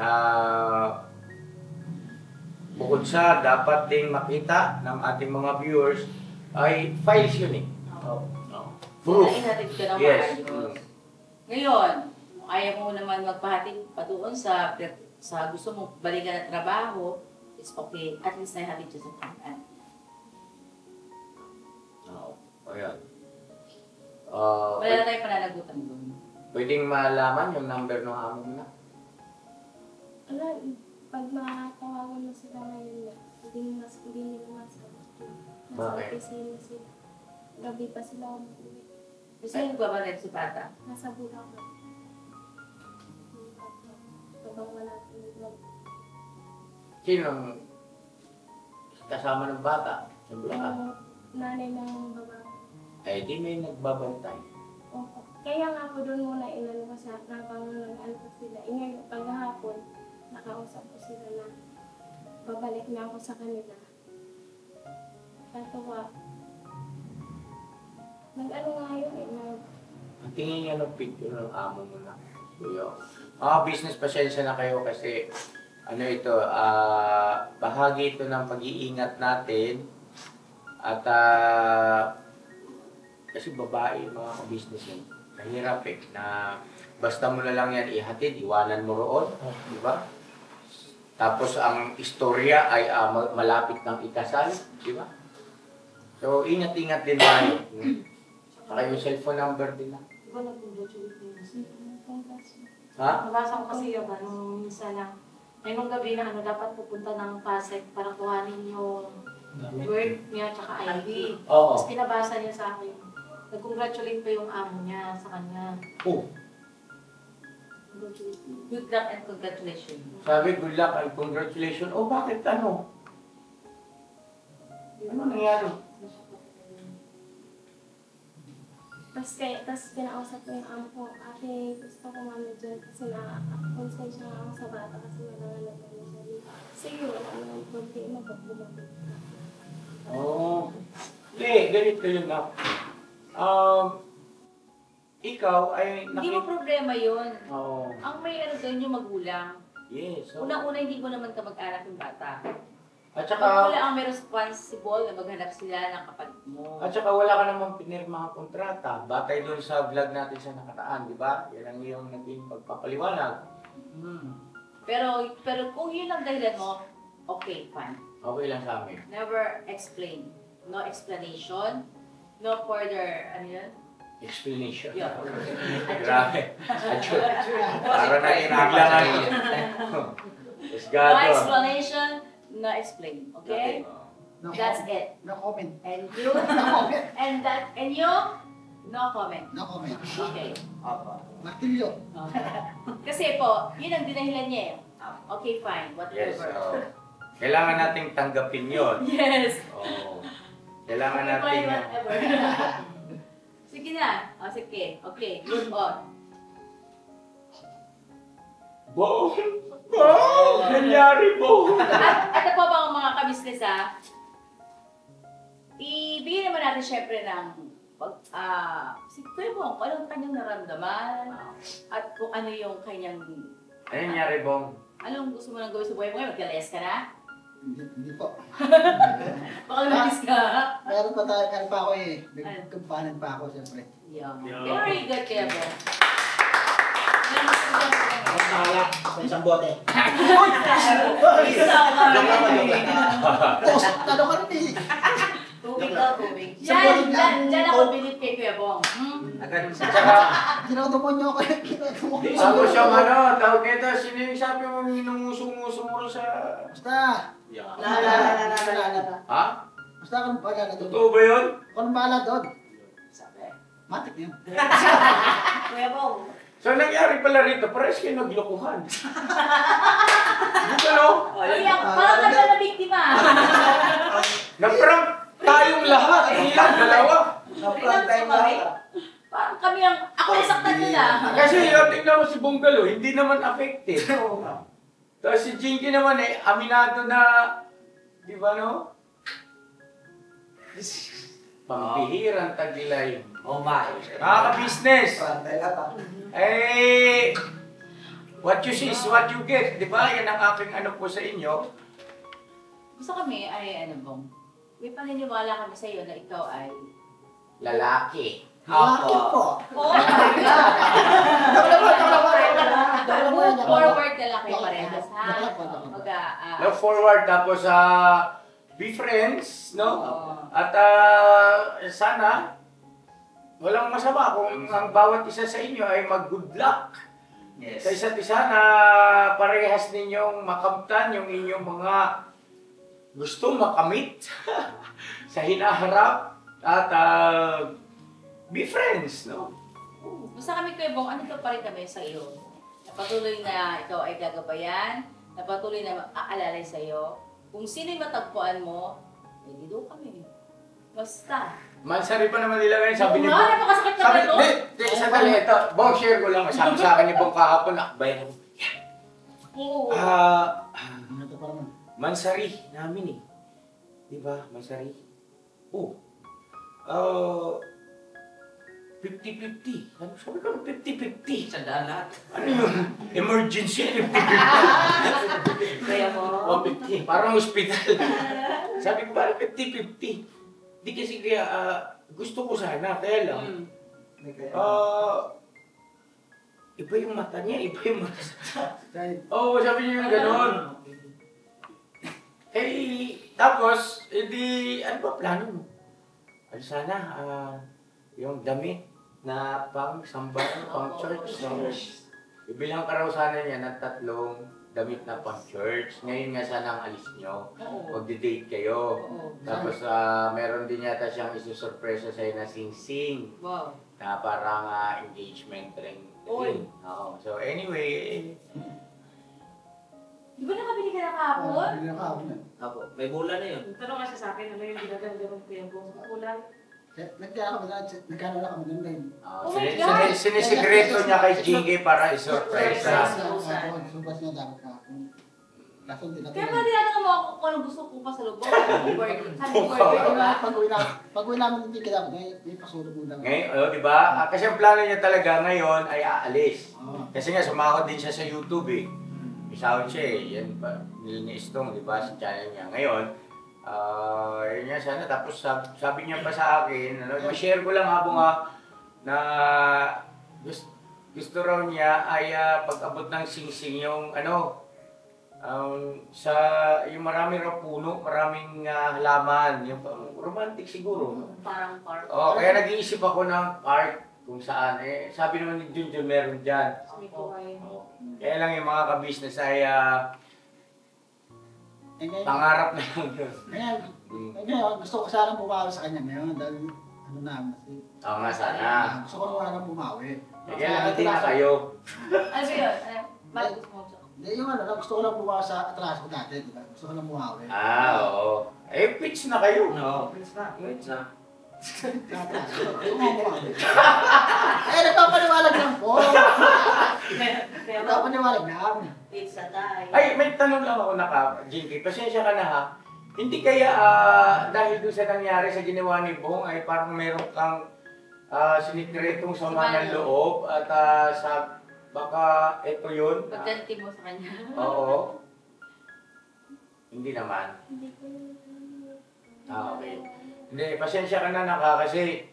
bukod sa dapat ding makita ng ating mga viewers, ay files yun Oo. Proof. Inainatid ka ng Yes. maayos. Ngayon, kung ayaw mo naman magpahatid patuon sa gusto mo balikan ng trabaho, it's okay. At least naihatid siya sa tangan. Oo. Ayan. Wala na tayong pananagutan doon. Pwedeng malaman yung number ng amo mo na. Ano, pag makatawagan mo sila ngayon, hindi nila masagot. Nasa Bakit? opisina sila. Gabi pa sila umuwi. Gusto yung nagbabaril si Bata? Nasa Bulacan. Kapag wala sila. Sinong kasama ng bata? Sa Bulacan? Yung nanay ng babae. Eh, di may nagbabantay. Opo. Kaya nga ako doon muna inano ko sa nag-ano ko sila. Ngayon, paghahapon, nakausap ko sila na babalik na ako sa kanila. Katuwa. Nag-ano nga yun eh, Ang tingin nga ng picture ng amo mo na. Kuya. Business, pasensya na kayo kasi ano ito, bahagi ito ng pag-iingat natin at kasi babae, mga ka-business yun. Mahirap eh, na basta mo na lang yan ihatid, iwanan mo roon, di ba? Tapos ang istorya ay malapit ng ikasal, di ba? So, ingat-ingat din tayo. Saka yung cellphone number din na. Di ba nag-congratulate niyo? Ha? Nabasa ko kasi yung minsan na ngayong gabi na dapat pupunta ng Pasig para kuhanin yung work niya tsaka ID. Oo. Tapos pinabasa niya sa akin. Nag-congratulate pa yung amo niya sa kanya. Oh. Congratulate niya. Good luck and congratulations. Sabi, good luck and congratulations. Oh, bakit ano? Ano nangyari? Tapos pinausap ko yung amo ko, ate, gusto ko manager kasi na-consensya nga ako sa bata kasi nangangalag na siya dito. Sige, wala naman problema pag bumalik ka. Oh. Hindi, ganito yun na. Ikaw ay Hindi mo problema yun. Oo. Ang may ano doon yung magulang. Yes. So, Unang-una, hindi mo naman kamag-anak yung bata. at Magulang saka, ang may responsible na maghanap sila ng kapalit mo. wala ka namang pinirmahang kontrata. Batay doon sa vlog natin sa nakataan, di ba? Yan ang iyong naging pagpapaliwanag. Pero kung yun ang dahilan mo, okay, fine. Okay lang sa amin. Never explain. No explanation. No further, ano yun? Explanation. Yeah. Grabe. Adjust. Para naging biglang ano. No Esgado. explanation, no explain. Okay? No That's comment. it. No comment. And you, and you, no comment. No comment. Okay. Martilyo. Kasi po, yun ang dinahilan niya eh. Okay, fine, Yes. whatever. Kailangan nating tanggapin yun. Yes. Oo. Kailangan Okay, nating... fine, whatever. Sige na. O, sige. Okay, move on. Bong! Bong! Nangyari, Bong! At ito po ba ang mga kabisnes ha? Ibigyan naman natin syempre ng si Kuya Bong, kung anong kanyang naramdaman at kung ano yung kanyang Ano nangyari, Bong? anong gusto mo nang gawin sa buhay mo ngayon? Magkalayas ka na? Hindi po. Baka lumalis ka? Meron pa ako eh. May kumpanan pa ako siyempre. Yeah. Yeah. Very good, Kuya Bong. Mahala sa isang bote. Isa ka. Talo ka rin eh. Tubig daw, tubig. Sa buwan Diyan ako bilip kay Kuya Bong. Tsaka, Kinautupan niyo ako eh. Kinautupan niyo. tapos yung ano, tawag nito, sino yung sabi mo minunguso-nguso mo rin sa... Basta. Ha? Basta ako nang bahala doon. Totoo ba yun? Ako nang bahala doon. Sabi. Matik na yun. Kuya Bong. So, nangyari pala rito, parehas kayo naglokohan. Dito, no? Parang ka na biktima. Nag-prank tayong lahat, hindi lang dalawa. Parang kami ang, ako nasaktan nila. Kasi yun, tingnan mo si Bonggalo, hindi naman affected. Tapos si Jinky naman eh, aminado na, di ba no? Pambihirang tagilay. Oh my. Nakaka-business. Eh, what you see is what you get. Di ba? Yan ang aking ano po sa inyo. Gusto kami ay ano Bong, may paniniwala kami sa iyo na ikaw ay Lalaki. Bakit po? Oh, move forward na lang kayo parehas, ha? Look forward, tapos be friends, no? Oo. At sana, walang masama kung ang bawat isa sa inyo ay mag-good luck Yes. sa isa't isa na parehas ninyong makamtan yung inyong mga gusto makamit sa hinaharap at be friends, no? Basta kami Kuya Bong, ano pa rin kami sa iyo? Napatuloy na ikaw ay gagabayan, napatuloy na aalalay sa iyo. Kung sino'y matagpuan mo, hindi doon kami. Basta. Mansari pa naman nila ngayon, sabi ni Oo nga, Bong. napakasakit Sabi, naman, no? di, sandali, ito, Bong, share ko lang. Sabi sa akin ni Bong kahapon, nakbayan ako. Oo. Ano to para man? Mansari namin eh. Di ba, Mansari? Oh. 50-50. Ano sabi ko, 50-50? Sandaan lahat. Ano yun? Emergency 50-50. Kaya mo. 150. Parang hospital. Sabi ko, parang 50-50. Di kasi kaya, gusto ko sana, kaya lang. Iba yung mata niya, iba yung mata sa... Oo, sabi niya yung gano'n. Eh, tapos, edi, ano ba plano mo? Ano sana, yung damit na pang sambahan, pang church. No? Ibilang ka raw sana niya ng 3 damit na pang church. Ngayon nga sana ang alis nyo. Oo. Magdi-date kayo. Oo. Tapos, meron din yata siyang isusurpresa sa'yo na sing-sing. Wow. Na parang engagement ring. Uy. Oo. So anyway, Di ba nakabili ka na kahapon? Hindi na kahapon yan. Apo, may bola na yun. Tanong kasi sa akin, ano yung ginaganda ng Kuya Bong? Kulang. Nagkano na kami doon din. Oh my God! sinisigreto niya kay Jingy para isurpresa. Subas niya dapat kahapon. Kaso hindi natin. Kaya pala tinatanong mo ako kung ano gusto ko pa sa loob. Happy birthday. Happy birthday, di ba? Pag-uwi namin hindi ka dapat, may pasulog mo lang. Ngayon, di ba? Kasi ang plano niya talaga ngayon ay aalis. Oo. Kasi nga, sumakot din siya sa YouTube eh. Isahod siya eh. Yan pa, nilinis tong, di ba, sa channel niya. Ngayon, yun nga sana. Tapos sabi niya pa sa akin, ma-share ko lang habang na gusto raw niya ay pag-abot ng sing-sing yung sa yung marami raw puno, maraming halaman, yung romantic siguro. Parang park. Kaya nag-iisip ako ng park kung saan. Sabi naman ni Junjun meron dyan. May kumain. Kaya lang yung mga ka-business ay pangarap na lang yun. Ngayon, gusto ko sanang bumawi sa kanya ngayon dahil ano na, Oo nga sana. gusto ko sanang bumawi. Kaya lang hindi na kayo. Ano ba yun? Bakit gusto mo? Hindi, yung gusto ko lang bumawi sa atraso dati, di ba? Gusto ko lang bumawi. Oo. Pitch na kayo. No, wait na. Nagpapaliwalag lang po. Kaya mo? Nagpapaliwalag lang. Pizza tayo. Ay, may tanong lang ako Jinky. Pasensya ka na ha. Hindi kaya dahil doon sa nangyari sa ginawa ni Bong ay parang meron kang sinikretong sama ng loob at baka ito yun. Pagganti mo sa kanya. Oo. Hindi naman. Hindi ko Okay. Hindi, pasensya ka na kasi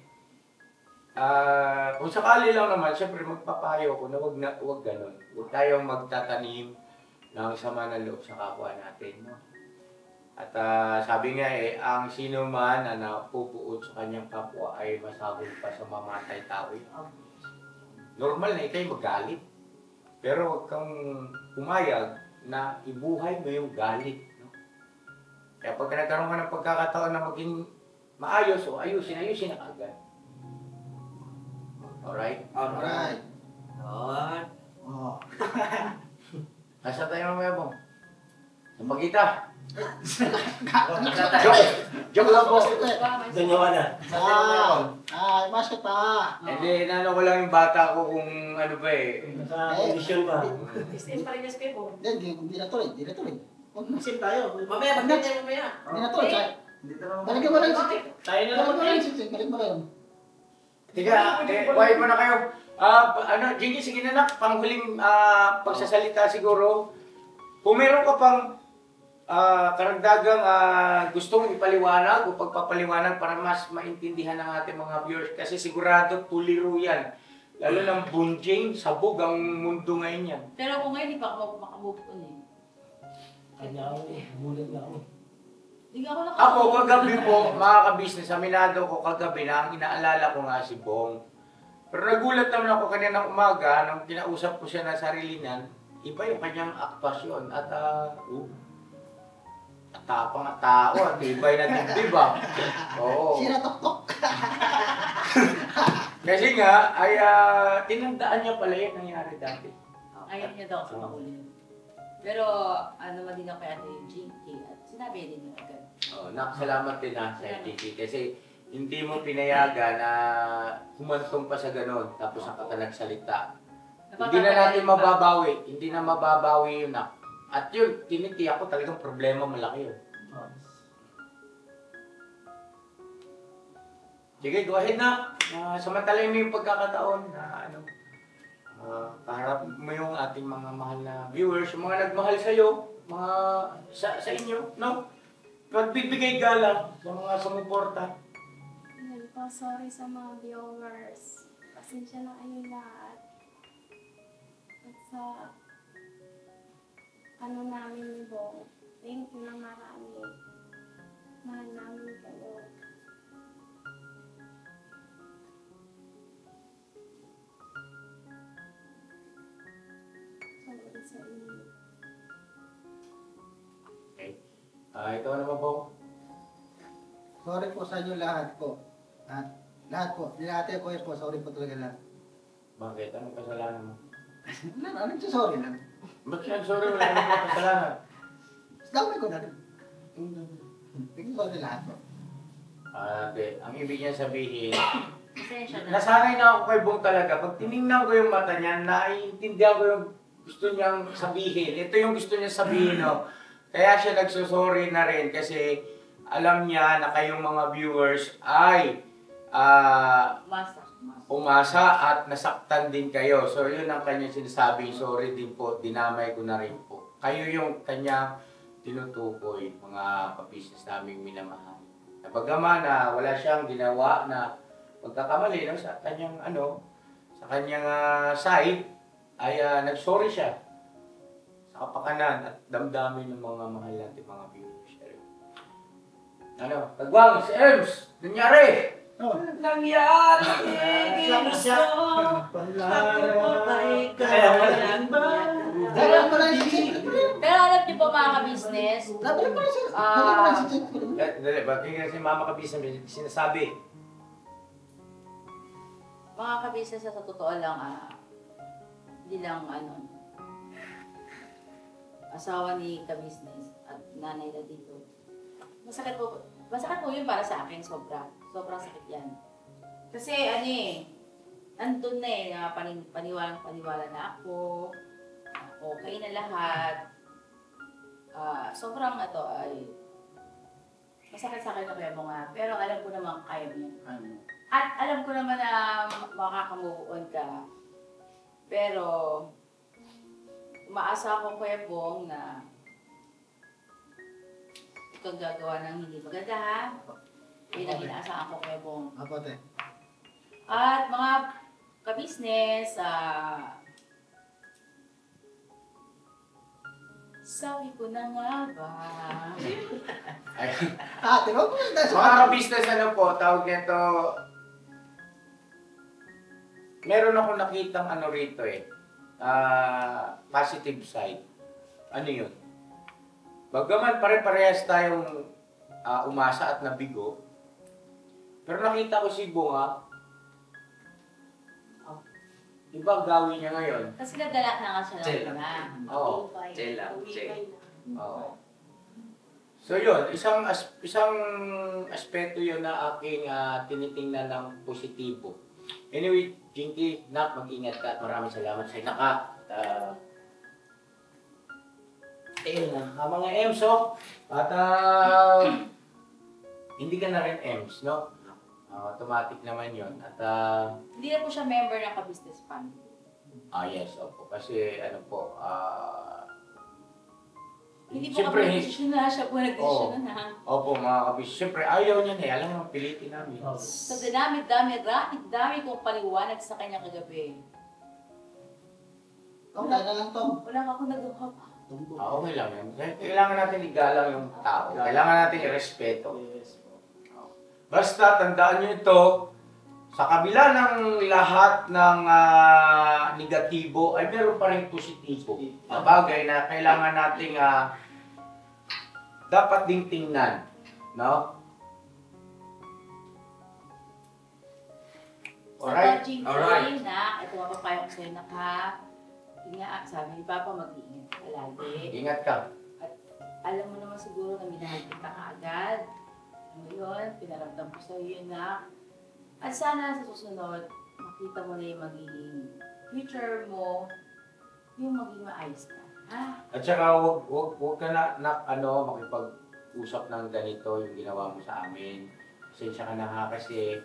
kung sakali lang naman, syempre magpapayo ko na wag ganun. Huwag tayong magtatanim ng sama ng loob sa kapwa natin. No? At sabi nga ang sino man na napupuot sa kanyang kapwa ay masagol pa sa mamatay tao. Normal na ikay magalit. Pero huwag kang pumayag na ibuhay mo yung galit. No? Kaya pag nagkaroon ka ng pagkakataon na maging maayos o ayusin na agad. Alright? Alright. Alright. Oh. Nasa tayo mamaya mo? Sa Magita. Joke lang po. Doon yung ano. Basket pa. Hindi, nano ko lang yung bata ko kung ano ba eh. Nasa kondisyon pa. Same pa rin yung Kuya Bong. Hindi na tuloy. Sim tayo. Mamaya, magkita mamaya. Hindi na tuloy. Balikan mo lang yung Tayo na lang. balik mo lang. Tiga, why mo na kayo. Jinky, sige na nak, panghuling pagsasalita siguro. Kung meron ka pang karagdagang gustong ipaliwanag o pagpapaliwanag para mas maintindihan ng ating mga viewers kasi sigurado tuliro yan. Lalo ng bunjing, sabog ang mundo ngayon yan. Pero kung ngayon, di pa ako makamove on eh. Kanya ako eh. Bulag na ako. Hindi ako Ako kagabi po, mga kabisnes, aminado ko kagabi na ang inaalala ko nga si Bong. Pero nagulat naman ako kanina umaga nang kinausap ko siya na sarili niyan, iba yung kanyang aktwasyon at tapang at tao at iba'y na dibdib Oo. Sira tok-tok. Kasi nga, ay tinandaan niya pala yung nangyari dati. Ayaw niya daw sa makulit. Pero ano man din ako kay Ate Jinky at sinabi din niya agad. Salamat din sa Kiki kasi hindi mo pinayagan na humantong pa sa ganon tapos saka ka nagsalita. Hindi na natin mababawi. Hindi na mababawi yun na. At yun, tinitiyak ko talagang problema malaki yun. Sige, go ahead na. Samantalay mo yung pagkakataon na para mo yung ating mga mahal na viewers, yung mga nagmahal sa'yo, mga sa inyo, no? Magbibigay galang sa mga sumuporta. Ayun po, sorry sa mga viewers. Pasensya na kayo lahat. At sa namin ni Bong, thank you na marami. Mahal namin kayo. Sorry sa inyo. Okay. Ito naman po. Sorry po sa inyo lahat po. Lahat po. Nilate ko po. Sorry po talaga lahat. Bakit? Anong kasalanan mo? Ano sorry lang? Ba't yan? Sorry, wala namang kasalanan. Dami ko na rin. Sorry lahat po. Ang ibig niya sabihin, Pasensya na. nasanay na ako kay Bong talaga. Pag tinignan ko yung mata niya, naiintindihan ko yung gusto niyang sabihin. Ito yung gusto niya sabihin, no? Kaya siya nagsusorry na rin kasi alam niya na kayong mga viewers ay Masa. umasa at nasaktan din kayo. So yun ang kanyang sinasabi, sorry din po, dinamay ko na rin po. Kayo yung kanyang tinutukoy, mga kabusiness naming minamahal. Nabagaman na wala siyang ginawa na pagkakamali no, sa kanyang side, ay nagsorry siya sa kapakanan at damdamin ng mga mahal natin mga viewers. Tagwang, si Ems, nangyari! Nangyari! Pero alam niyo po mga ka-business, Dali, bakit kasi mama kabisa sinasabi? mga ka-business sa totoo lang, hindi lang asawa ni ka-business at nanay na dito. Masakit po yun para sa akin, sobrang sakit yan. Kasi nandun na na paniwala na ako, okay na lahat. Sobrang ay masakit sa akin na kaya mo nga, pero alam ko naman kaya mo yan. At alam ko naman na makaka-move on ka. Pero umaasa ako Kuya Bong na ikaw gagawa ng hindi maganda ha. Yun ang inaasahan ko Kuya Bong. Apote. At mga ka-business, sabi ko na nga ba? Tingnan mo na. Mga ka-business, tawag nito, meron ako nakitang rito positive side. Ano yun? Bagaman pare-parehas tayong umasa at nabigo, pero nakita ko si Bunga, iba gawin niya ngayon. Kasi nadala na nga siya na. Oo. Chill. Oo. So yun, isang aspeto yun na aking tinitingnan ng positibo. Anyway, Jinky, mag-ingat ka at maraming salamat sa inaka. Mga Ems, at hindi ka na rin Ems, no? Automatic naman yun. At Hindi na po siya member ng ka-business family. yes, opo. Kasi Hindi po Siyempre, kami nagdesisyon na, siya po nagdesisyon na. Opo, mga kabis. Siyempre, ayaw niya na eh. Alam mo, pilitin namin. So, dami kong paliwanag sa kanya kagabi. Wala na lang to. Wala ka akong nagawa pa. Okay lang yan. Kailangan natin igalang yung tao. Kailangan natin irespeto. Yes po. Basta, tandaan nyo ito, sa kabila ng lahat ng negatibo, ay meron pa rin positibo na bagay na kailangan nating dapat ding tingnan. No? Alright? Alright. Na, ito ang papayo ko sa'yo na ka. Ingat, sabi ni Papa, mag-iingat ka lagi. Ingat ka. Alam mo naman siguro na minahal kita kaagad. Alam mo yun, pinaramdam ko sa'yo yun na. At sana sa susunod, makita mo na yung magiging future mo, yung magiging maayos ka. Ha? At saka wag ka na makipag-usap ng ganito yung ginawa mo sa amin. Pasensya ka na ha kasi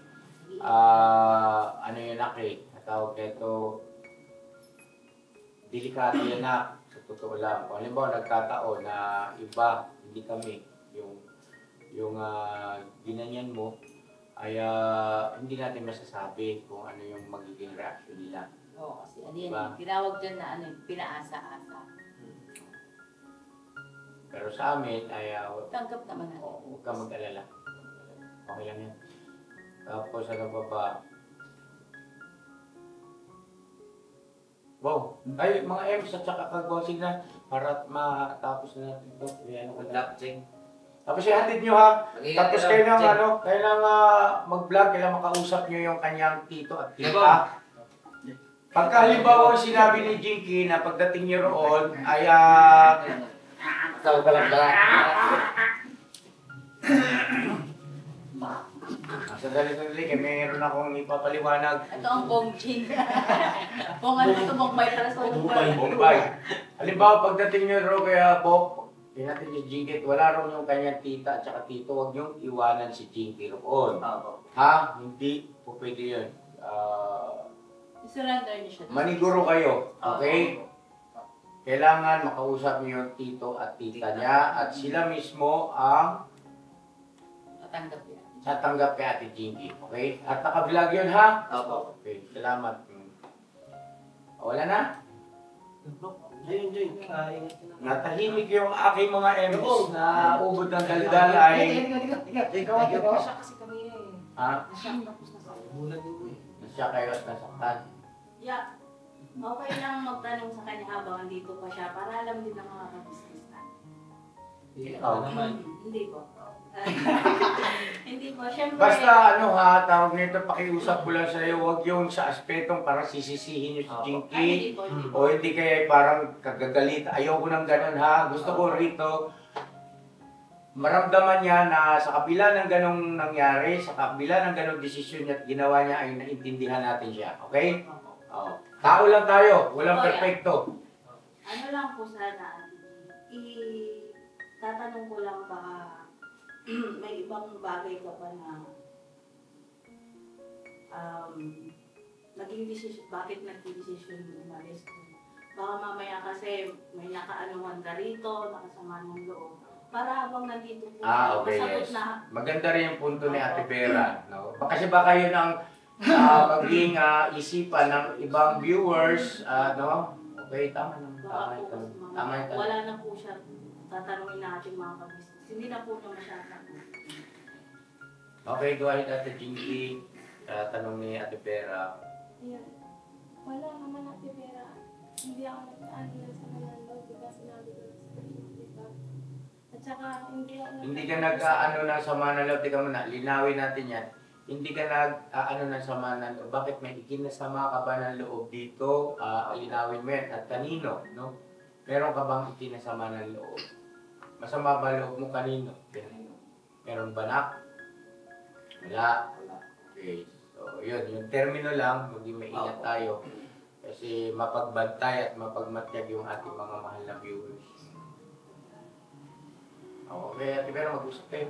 ano yun nak eh, tawag nito, delikado yan nak, sa totoo lang. Kung halimbawa nagkataon na iba, hindi kami, yung ginanyan mo, ay hindi natin masasabi kung ano yung magiging reaction nila. Oo, kasi ano yan, Diba? tinawag dyan na ano, pinaasa-asa. Pero sa amin ay Tanggap naman natin. huwag ka mag-alala. Okay lang yan. Tapos ano pa ba? Wow! Ay, mga M's at saka kagwasig na para matapos na natin ito. Ayan, tapos ihatid nyo ha. Tapos kayo nang mag-vlog, kailangan makausap nyo yung kanyang tito at tita. Pagka halimbawa sinabi ni Jinky na pagdating nyo roon ay sandali, kaya mayroon akong ipapaliwanag. Ito ang bongjing. Kung ano ito, bongbay para sa Bombay. Bombay. Halimbawa, pagdating nyo roon kaya Bob, natin si Jinky, wala rin yung kanyang tita at saka tito, huwag niyong iwanan si Jinky roon. Ha? Hindi po pwede yun. Surrender niyo siya. Maniguro kayo, okay? Kailangan makausap niyo yung tito at tita niya at sila mismo ang Tatanggap yan. tatanggap kay Ate Jinky, okay? At naka-vlog yun ha? Okay, salamat. Wala na? Jay. Ingat ka na. Natahimik yung aking mga M's na ubod ng daldal ay... Siya kasi kami eh. Ha? Nasyak tapos na sa Bulan yun eh. Nasya kayo at nasaktan. Yeah. Okay lang magtanong sa kanya habang andito pa siya para alam din ng mga ka-business natin. Ikaw naman. Hindi po. Hindi po. Siyempre, Basta ano ha, tawag nito, pakiusap ko lang sa'yo, huwag yung sa aspetong parang sisisihin nyo si Jinky. hindi po. O hindi kaya parang kagagalit. Ayoko nang ganun ha. Gusto ko rito, maramdaman niya na sa kabila ng ganong nangyari, sa kabila ng ganong desisyon niya at ginawa niya ay naintindihan natin siya. Okay? Oo. Tao lang tayo, walang Oh, yeah. perfecto. Ano lang po sana, tatanong ko lang baka may ibang bagay ka pa na naging desisyon, bakit naging-desisyon mo umalis? Baka mamaya kasi may nakaanuhan ka rito, nakasama ng loob. Para habang nandito po, Okay, masagot yes. na. Maganda rin yung punto ni Ate Vera. No? Kasi baka yun ang maging isipan ng ibang viewers. No? Okay, tama naman. Baka Tama po yung kasi tanong. Tama yung tanong. wala na po siya tatanungin natin mga kabisnes. Hindi na po niya masyadong. Okay, go ahead Ate Jinky. Tanong ni Ate Vera. Ayan. Wala naman natin pera. Hindi ako nag-ano na sa Manalo. Diba sinabi ko na sa inyo, diba? At saka hindi ako Hindi ka nag-ano ng sama ng loob. Teka muna, linawin natin yan. Hindi ka nag-ano ng sama ng loob. Bakit may ikinasama ka ba ng loob dito? Linawin mo yan. At kanino? No? Meron ka bang ikinasama ng loob? Masama ba loob mo kanino? Meron ba na? Wala. Okay. So, yun. Yung termino lang, maging maingat tayo. Kasi mapagbantay at mapagmatyag yung ating mga mahal na viewers. Okay, Ate Vera, mag-usap kayo.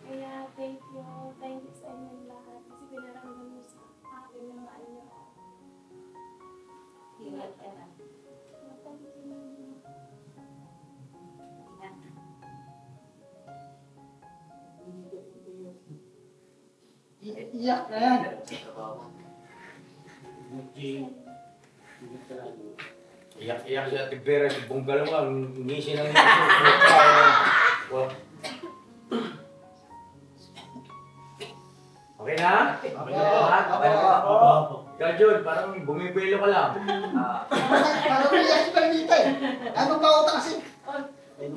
Kaya thank you. Thank you sa inyo lahat. Kasi pinaramdam mo sa akin na mahal niyo ako. Ingat ka na. Thank you. Iyak na yan. Iyak-iyak si Ate Vera, si Bonggal mo, ngisi ng ngisi. Okay na? Okay na po. Ikaw, Jun, parang bumibelo ka lang. Parang iyak si Carlita eh. Ano ba utang kasi?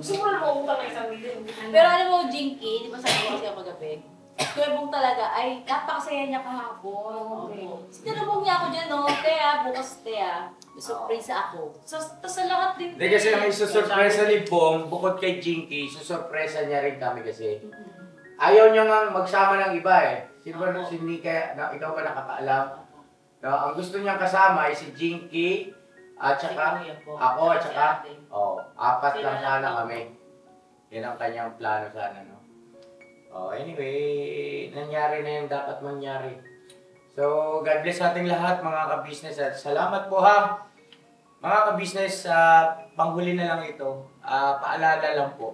Sumula mo utang na isang million. Pero alam mo, Jinky, di ba sabi ko kasi ako kagabi? Kuya Bong talaga, ay napakasaya niya kahapon. Sinalubong niya ako dyan, no? Tea, bukas Tea. Surprise ako. So, sa lahat din. Hindi kasi ang isusurpresa ni Bong, bukod kay Jinky, susurpresa niya rin kami kasi. Ayaw niya nga magsama ng iba eh. Sino ba si Nika, ikaw ba nakakaalam? No, ang gusto niyang kasama ay si Jinky, at saka ako, at saka, apat lang sana kami. Yan ang kanyang plano sana, no? Anyway, nangyari na yung dapat mangyari. So, God bless sa ating lahat, mga ka-business. At salamat po ha, mga ka-business. Panghuli na lang ito. Paalala lang po.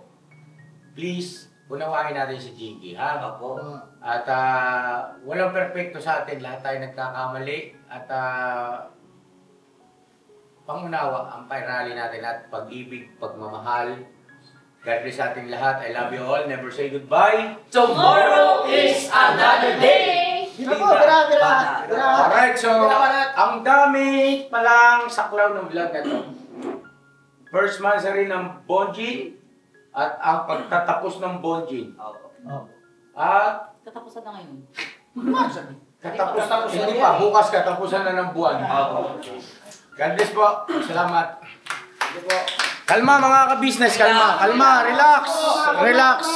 Please, unawain natin si Jinky, ha? At walang perfecto sa atin. Lahat tayo nagkakamali. At pangunawa ang pairali natin at pag-ibig, pagmamahal. God bless sa ating lahat. I love you all. Never say goodbye. Tomorrow is another day! Di ba po? Bira. Alright, so ang dami palang saklaw ng vlog na to. First month rin ng Bonjin at ang pagtatapos ng Bonjin. At Katapusan na ngayon. katapos hindi pa, bukas katapusan na ng buwan. God bless po. Salamat. Kalma mga ka-business, kalma. Relax.